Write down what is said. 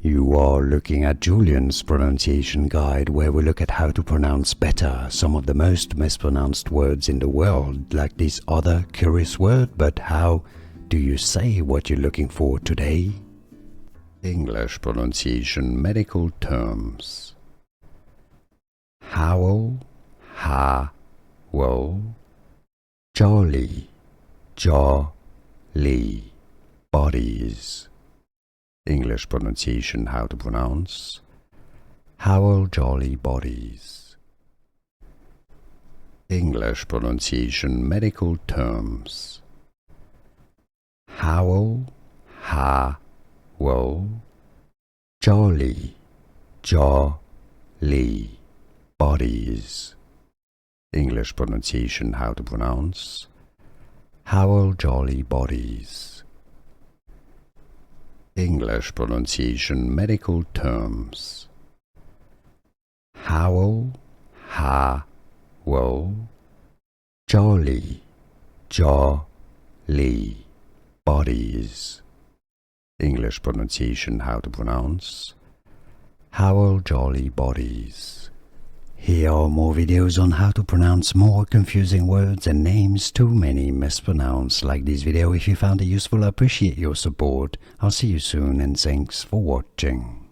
You are looking at Julian's pronunciation guide, where we look at how to pronounce better some of the most mispronounced words in the world, like this other curious word. But how do you say what you're looking for today? English pronunciation medical terms. Howell, Jolly, bodies. English pronunciation how to pronounce Howell-Jolly Bodies. English pronunciation medical terms. Howell, Jolly, bodies. English pronunciation how to pronounce Howell-Jolly Bodies. English pronunciation medical terms. Howell, Jolly, bodies. English pronunciation how to pronounce Howell-Jolly Bodies. Here are more videos on how to pronounce more confusing words and names too many mispronounced. Like this video if you found it useful. I appreciate your support. I'll see you soon and thanks for watching.